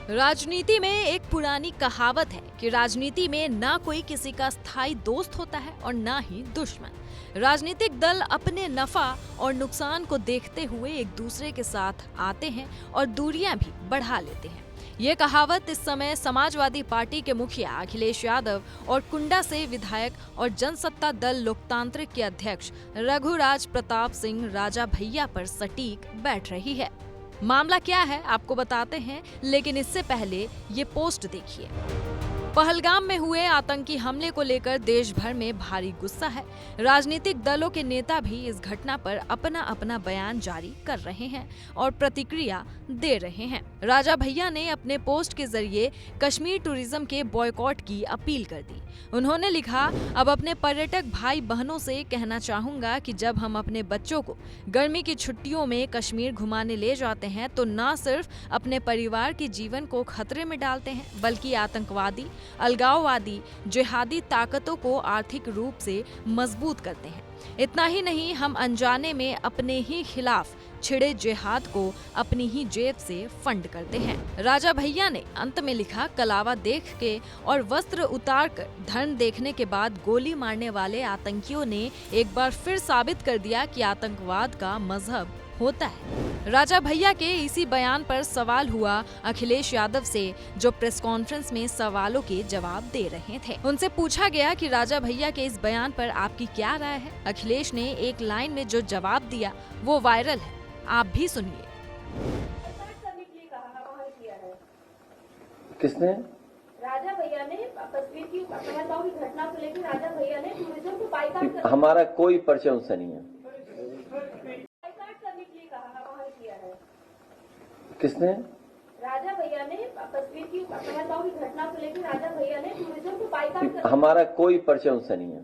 राजनीति में एक पुरानी कहावत है कि राजनीति में ना कोई किसी का स्थायी दोस्त होता है और ना ही दुश्मन। राजनीतिक दल अपने नफा और नुकसान को देखते हुए एक दूसरे के साथ आते हैं और दूरियां भी बढ़ा लेते हैं। ये कहावत इस समय समाजवादी पार्टी के मुखिया अखिलेश यादव और कुंडा से विधायक और जनसत्ता दल लोकतांत्रिक के अध्यक्ष रघुराज प्रताप सिंह राजा भैया पर सटीक बैठ रही है। मामला क्या है आपको बताते हैं, लेकिन इससे पहले ये पोस्ट देखिए। पहलगाम में हुए आतंकी हमले को लेकर देश भर में भारी गुस्सा है। राजनीतिक दलों के नेता भी इस घटना पर अपना अपना बयान जारी कर रहे हैं और प्रतिक्रिया दे रहे हैं। राजा भैया ने अपने पोस्ट के जरिए कश्मीर टूरिज्म के बॉयकॉट की अपील कर दी। उन्होंने लिखा, अब अपने पर्यटक भाई बहनों से कहना चाहूंगा कि जब हम अपने बच्चों को गर्मी की छुट्टियों में कश्मीर घुमाने ले जाते हैं तो न सिर्फ अपने परिवार के जीवन को खतरे में डालते हैं, बल्कि आतंकवादी, अलगाववादी, जिहादी ताकतों को आर्थिक रूप से मजबूत करते हैं। इतना ही नहीं, हम अनजाने में अपने ही खिलाफ छिड़े जिहाद को अपनी ही जेब से फंड करते हैं। राजा भैया ने अंत में लिखा, कलावा देख के और वस्त्र उतार कर धन देखने के बाद गोली मारने वाले आतंकियों ने एक बार फिर साबित कर दिया कि आतंकवाद का मजहब होता है। राजा भैया के इसी बयान पर सवाल हुआ अखिलेश यादव से, जो प्रेस कॉन्फ्रेंस में सवालों के जवाब दे रहे थे। उनसे पूछा गया कि राजा भैया के इस बयान पर आपकी क्या राय है। अखिलेश ने एक लाइन में जो जवाब दिया वो वायरल है, आप भी सुनिए। किसने? राजा भैया ने कश्मीर की पहलगाम की घटना को लेकर राजा भैया ने टूरिज्म को बाइकाट कर हमारा कोई परिचय उनसे नहीं है। बाइकाट करने के लिए कहा किया है। किसने? राजा भैया ने कश्मीर की पहलगाम की घटना को लेकर राजा भैया ने टूरिज्म को बाइकाट कर हमारा कोई परिचय उनसे नहीं है।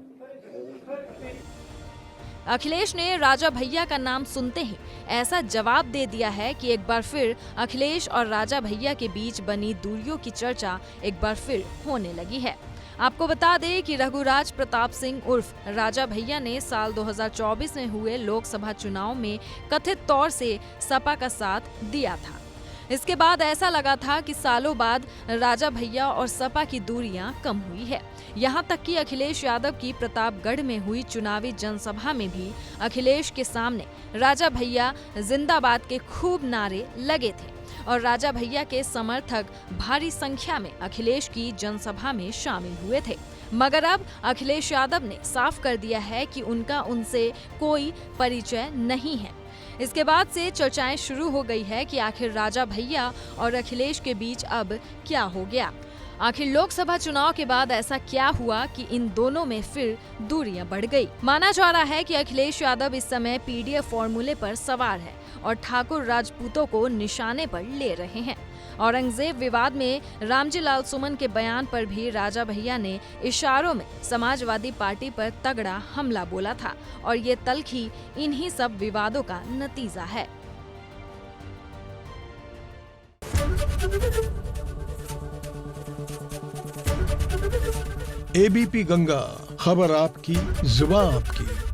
अखिलेश ने राजा भैया का नाम सुनते ही ऐसा जवाब दे दिया है कि एक बार फिर अखिलेश और राजा भैया के बीच बनी दूरियों की चर्चा एक बार फिर होने लगी है। आपको बता दें कि रघुराज प्रताप सिंह उर्फ राजा भैया ने साल 2024 में हुए लोकसभा चुनाव में कथित तौर से सपा का साथ दिया था। इसके बाद ऐसा लगा था कि सालों बाद राजा भैया और सपा की दूरियां कम हुई है। यहाँ तक कि अखिलेश यादव की प्रतापगढ़ में हुई चुनावी जनसभा में भी अखिलेश के सामने राजा भैया जिंदाबाद के खूब नारे लगे थे और राजा भैया के समर्थक भारी संख्या में अखिलेश की जनसभा में शामिल हुए थे। मगर अब अखिलेश यादव ने साफ कर दिया है कि उनका उनसे कोई परिचय नहीं है। इसके बाद से चर्चाएं शुरू हो गई है कि आखिर राजा भैया और अखिलेश के बीच अब क्या हो गया। आखिर लोकसभा चुनाव के बाद ऐसा क्या हुआ कि इन दोनों में फिर दूरियां बढ़ गई। माना जा रहा है कि अखिलेश यादव इस समय पीडीएफ फॉर्मूले पर सवार है और ठाकुर राजपूतों को निशाने पर ले रहे हैं। औरंगजेब विवाद में रामजी लाल सुमन के बयान पर भी राजा भैया ने इशारों में समाजवादी पार्टी पर तगड़ा हमला बोला था और ये तल्खी इन्हीं सब विवादों का नतीजा है। एबीपी गंगा, खबर आपकी, जुबान आपकी।